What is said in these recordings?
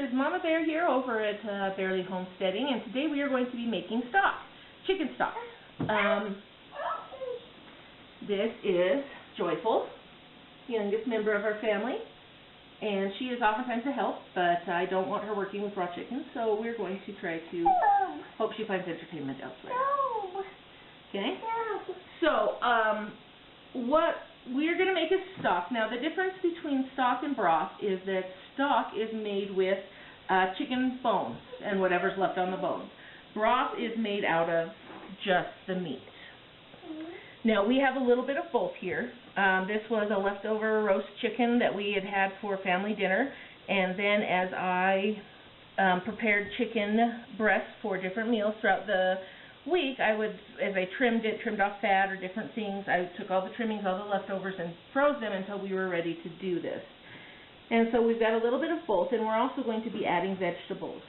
is Mama Bear here over at Bearly Homesteading, and today we are going to be making stock, chicken stock. This is Joyful, the youngest member of our family, and she is oftentimes a help, but I don't want her working with raw chicken, so we're going to try to hope she finds entertainment elsewhere. Okay? So, what we're going to make is stock. Now, the difference between stock and broth is that stock is made with chicken bones and whatever's left on the bones. Broth is made out of just the meat. Now, we have a little bit of both here. This was a leftover roast chicken that we had had for family dinner, and then as I prepared chicken breasts for different meals throughout the week, as I trimmed off fat or different things, I took all the trimmings, all the leftovers, and froze them until we were ready to do this. And so we've got a little bit of both, and we're also going to be adding vegetables.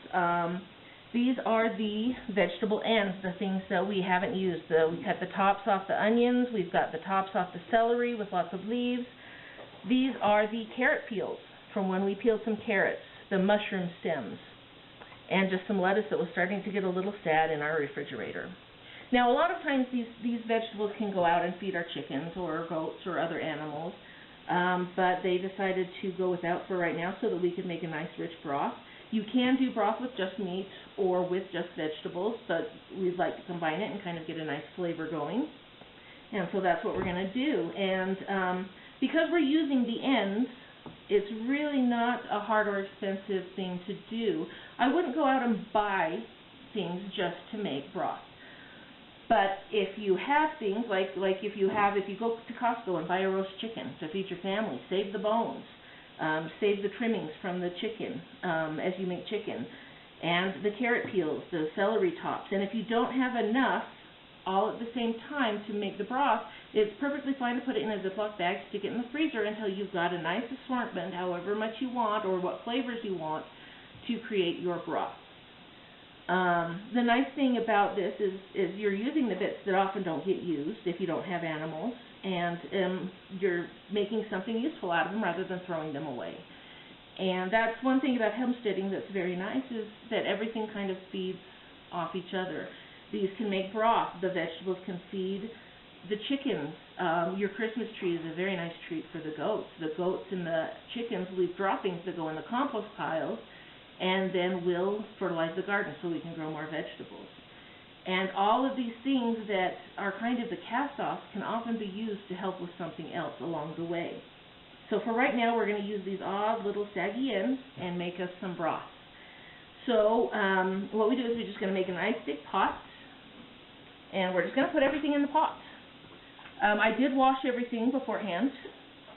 These are the vegetable ends, the things that we haven't used. We cut the tops off the onions, we've got the tops off the celery with lots of leaves. These are the carrot peels from when we peeled some carrots, the mushroom stems, and just some lettuce that was starting to get a little sad in our refrigerator. Now, a lot of times these vegetables can go out and feed our chickens or goats or other animals, but they decided to go without for right now so that we could make a nice rich broth. You can do broth with just meat or with just vegetables, but we'd like to combine it and kind of get a nice flavor going. And so that's what we're going to do. And because we're using the ends, it's really not a hard or expensive thing to do. I wouldn't go out and buy things just to make broth. But if you have things, like if you go to Costco and buy a roast chicken to feed your family, save the bones, save the trimmings from the chicken as you make chicken, and the carrot peels, the celery tops. And if you don't have enough all at the same time to make the broth, it's perfectly fine to put it in a Ziploc bag, stick it in the freezer until you've got a nice assortment, however much you want or what flavors you want, to create your broth. The nice thing about this is you're using the bits that often don't get used if you don't have animals, and you're making something useful out of them rather than throwing them away. And that's one thing about homesteading that's very nice, is that everything kind of feeds off each other. These can make broth. The vegetables can feed the chickens. Your Christmas tree is a very nice treat for the goats. The goats and the chickens leave droppings that go in the compost piles, and then we'll fertilize the garden so we can grow more vegetables. And all of these things that are kind of the cast-offs can often be used to help with something else along the way. So for right now, we're going to use these odd little saggy ends and make us some broth. So what we do is we're just going to make a nice big pot, and we're just going to put everything in the pot. I did wash everything beforehand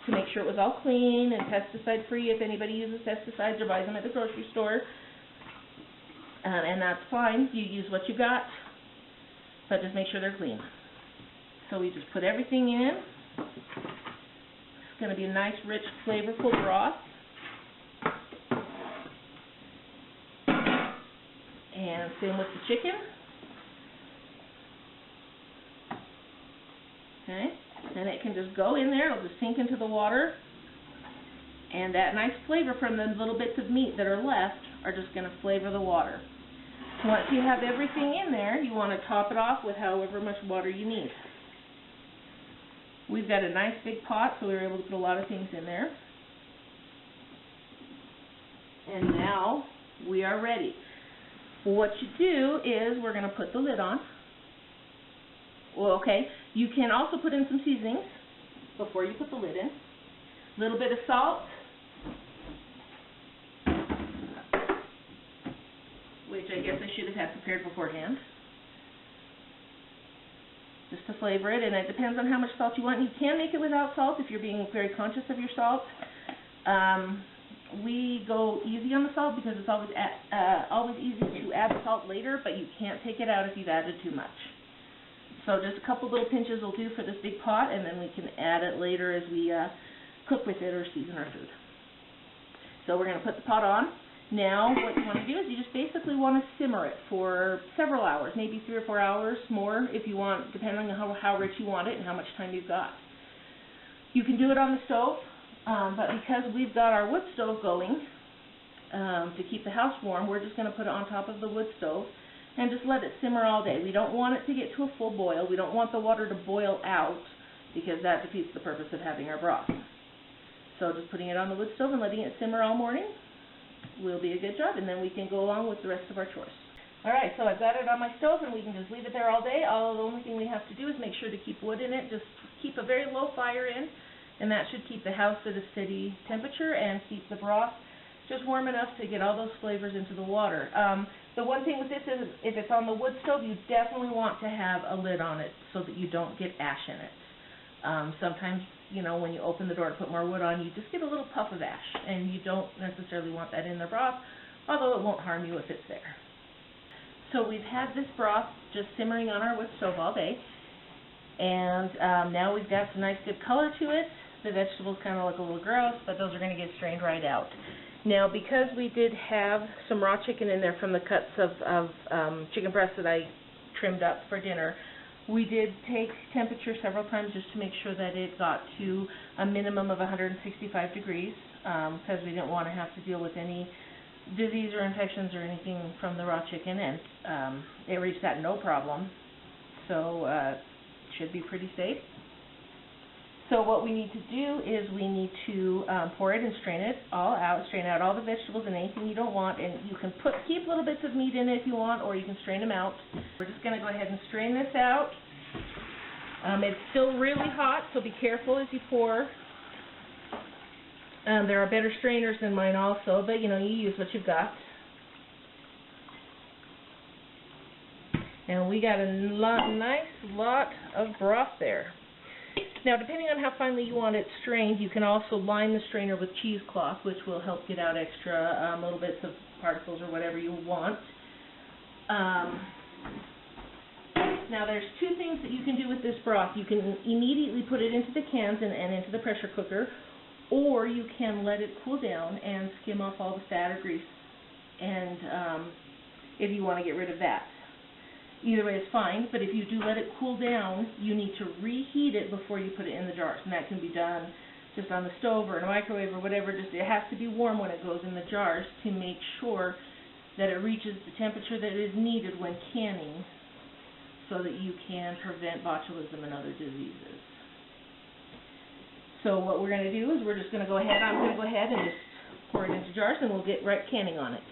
to make sure it was all clean and pesticide-free if anybody uses pesticides or buys them at the grocery store. And that's fine. You use what you got, but just make sure they're clean. So we just put everything in. It's going to be a nice, rich, flavorful broth. And same with the chicken. Okay, and it can just go in there. It'll just sink into the water, and that nice flavor from the little bits of meat that are left are just going to flavor the water. Once you have everything in there, you want to top it off with however much water you need. We've got a nice big pot, so we were able to put a lot of things in there. And now we are ready. What you do is we're going to put the lid on. Well, okay, you can also put in some seasonings before you put the lid in. A little bit of salt, which I guess I should have had prepared beforehand, just to flavor it, and it depends on how much salt you want. You can make it without salt if you're being very conscious of your salt. We go easy on the salt because it's always easy to add the salt later, but you can't take it out if you've added too much. So just a couple little pinches will do for this big pot, and then we can add it later as we cook with it or season our food. So we're going to put the pot on. Now what you want to do is you just basically want to simmer it for several hours, maybe 3 or 4 hours more if you want, depending on how rich you want it and how much time you've got. You can do it on the stove, but because we've got our wood stove going, to keep the house warm, we're just going to put it on top of the wood stove and just let it simmer all day. We don't want it to get to a full boil. We don't want the water to boil out because that defeats the purpose of having our broth. So just putting it on the wood stove and letting it simmer all morning will be a good job, and then we can go along with the rest of our chores. Alright, so I've got it on my stove and we can just leave it there all day. The only thing we have to do is make sure to keep wood in it. Just keep a very low fire in, and that should keep the house at a steady temperature and keep the broth just warm enough to get all those flavors into the water. The one thing with this is if it's on the wood stove, you definitely want to have a lid on it so that you don't get ash in it. Sometimes, you know, when you open the door to put more wood on, you just get a little puff of ash, and you don't necessarily want that in the broth, although it won't harm you if it's there. So we've had this broth just simmering on our wood stove all day, and now we've got some nice good color to it. The vegetables kind of look a little gross, but those are going to get strained right out. Now, because we did have some raw chicken in there from the cuts of chicken breast that I trimmed up for dinner, we did take temperature several times just to make sure that it got to a minimum of 165 degrees, because we didn't want to have to deal with any disease or infections or anything from the raw chicken, and it reached that no problem, so it should be pretty safe. So what we need to do is we need to pour it and strain it all out, strain out all the vegetables and anything you don't want, and you can keep little bits of meat in it if you want, or you can strain them out. We're just going to go ahead and strain this out. It's still really hot, so be careful as you pour. There are better strainers than mine also, but you know, you use what you've got. And we got a nice lot of broth there. Now, depending on how finely you want it strained, you can also line the strainer with cheesecloth, which will help get out extra little bits of particles or whatever you want. Now, there's two things that you can do with this broth. You can immediately put it into the cans and into the pressure cooker, or you can let it cool down and skim off all the fat or grease, and if you want to get rid of that. Either way is fine, but if you do let it cool down, you need to reheat it before you put it in the jars, and that can be done just on the stove or in a microwave or whatever. Just it has to be warm when it goes in the jars to make sure that it reaches the temperature that is needed when canning, so that you can prevent botulism and other diseases. So what we're going to do is we're just going to go ahead, I'm going to go ahead and just pour it into jars, and we'll get right canning on it.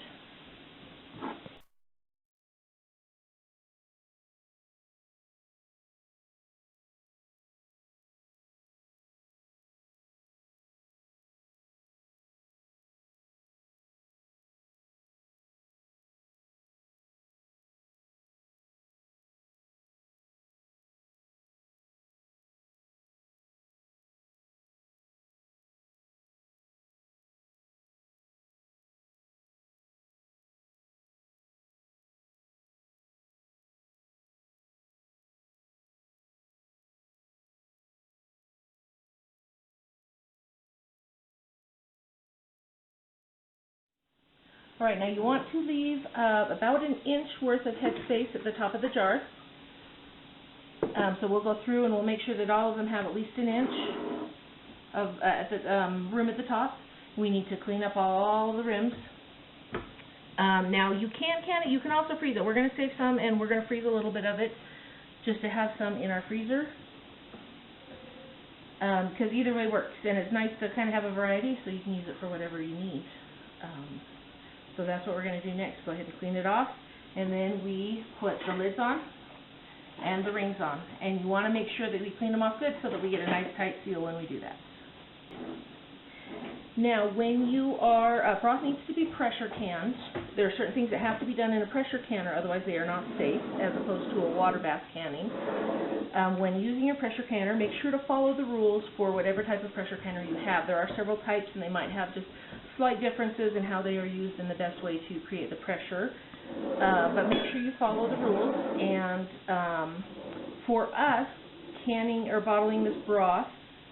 All right, now you want to leave about an inch worth of headspace at the top of the jar. So we'll go through and we'll make sure that all of them have at least an inch of room at the top. We need to clean up all the rims. Now you can can it. You can also freeze it. We're going to save some, and we're going to freeze a little bit of it just to have some in our freezer. Because either way works, and it's nice to kind of have a variety so you can use it for whatever you need. So that's what we're going to do next. Go ahead and clean it off, and then we put the lids on and the rings on. And you want to make sure that we clean them off good so that we get a nice tight seal when we do that. Now, when you are, broth needs to be pressure canned. There are certain things that have to be done in a pressure canner, otherwise they are not safe, as opposed to a water bath canning. When using your pressure canner, make sure to follow the rules for whatever type of pressure canner you have. There are several types, and they might have just slight differences in how they are used and the best way to create the pressure. But make sure you follow the rules. And for us, canning or bottling this broth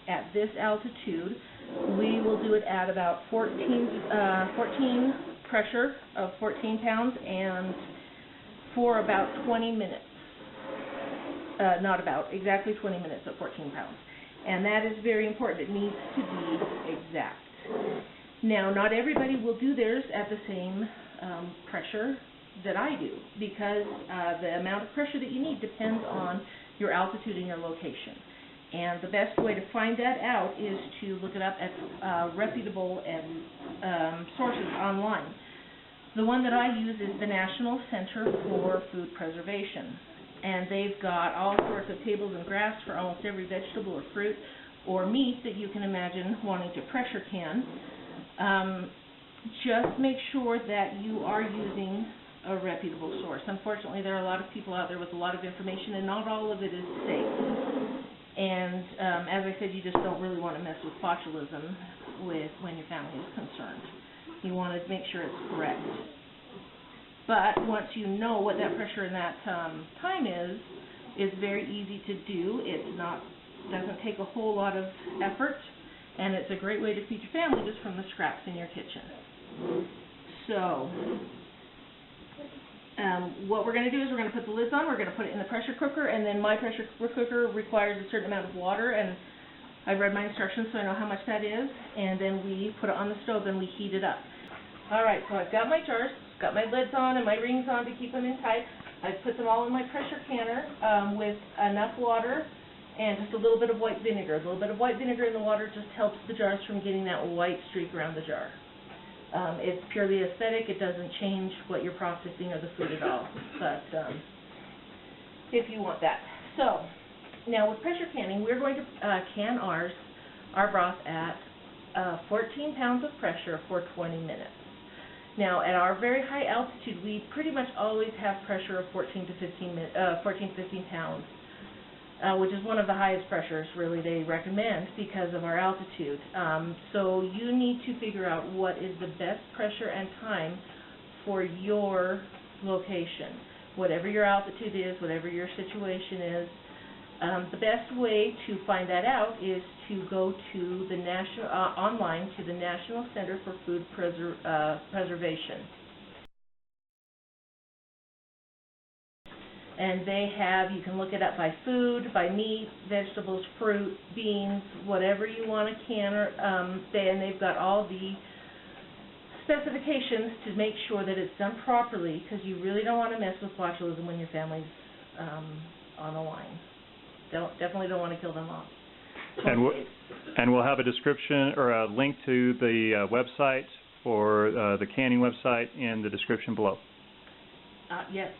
at this altitude, we will do it at about 14 pressure of 14 pounds and for about 20 minutes. Not about, exactly 20 minutes at 14 pounds. And that is very important. It needs to be exact. Now, not everybody will do theirs at the same pressure that I do, because the amount of pressure that you need depends on your altitude and your location. And the best way to find that out is to look it up at reputable and sources online. The one that I use is the National Center for Food Preservation, and they've got all sorts of tables and graphs for almost every vegetable or fruit or meat that you can imagine wanting to pressure can. Just make sure that you are using a reputable source. Unfortunately, there are a lot of people out there with a lot of information, and not all of it is safe. And as I said, you just don't really want to mess with botulism when your family is concerned. You want to make sure it's correct. But once you know what that pressure and that time is, it's very easy to do. Doesn't take a whole lot of effort, and it's a great way to feed your family just from the scraps in your kitchen. So what we're going to do is we're going to put the lids on, we're going to put it in the pressure cooker, and then my pressure cooker requires a certain amount of water, and I've read my instructions so I know how much that is, and then we put it on the stove and we heat it up. Alright, so I've got my jars, got my lids on and my rings on to keep them in tight. I've put them all in my pressure canner with enough water and just a little bit of white vinegar. A little bit of white vinegar in the water just helps the jars from getting that white streak around the jar. It's purely aesthetic. It doesn't change what you're processing or the food at all, but if you want that. So, now with pressure canning, we're going to can our broth at 14 pounds of pressure for 20 minutes. Now, at our very high altitude, we pretty much always have pressure of 14 to 15 pounds, which is one of the highest pressures, really, they recommend because of our altitude. So you need to figure out what is the best pressure and time for your location. Whatever your altitude is, whatever your situation is, the best way to find that out is to go to the online to the National Center for Food Preservation. And you can look it up by food, by meat, vegetables, fruit, beans, whatever you want to can, and they've got all the specifications to make sure that it's done properly, because you really don't want to mess with botulism when your family's on the line. Definitely don't want to kill them off. And we'll have a description or a link to the website for the canning website in the description below. Yes.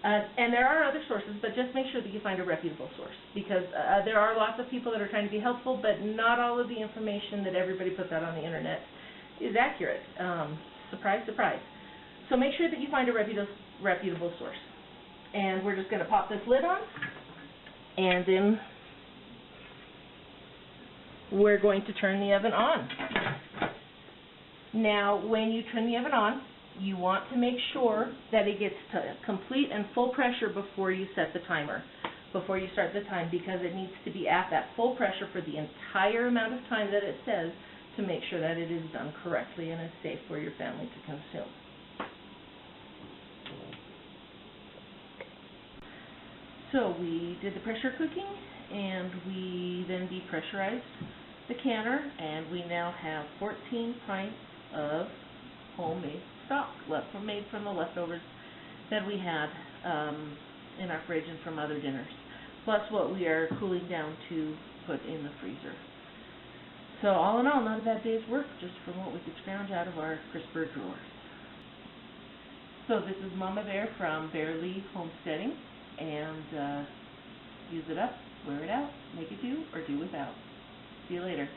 And there are other sources, but just make sure that you find a reputable source, because there are lots of people that are trying to be helpful, but not all of the information that everybody puts out on the internet is accurate. Surprise, surprise. So make sure that you find a reputable source. And we're just going to pop this lid on, and then we're going to turn the oven on. Now, when you turn the oven on, you want to make sure that it gets to complete and full pressure before you set the timer, before you start the time, because it needs to be at that full pressure for the entire amount of time that it says to make sure that it is done correctly and is safe for your family to consume. So we did the pressure cooking, and we then depressurized the canner, and we now have 14 pints of homemade stock made from the leftovers that we had in our fridge and from other dinners, plus what we are cooling down to put in the freezer. So all in all, not a bad day's work, just from what we could scrounge out of our crisper drawers. So this is Mama Bear from Bearly Homesteading, and use it up, wear it out, make it do, or do without. See you later.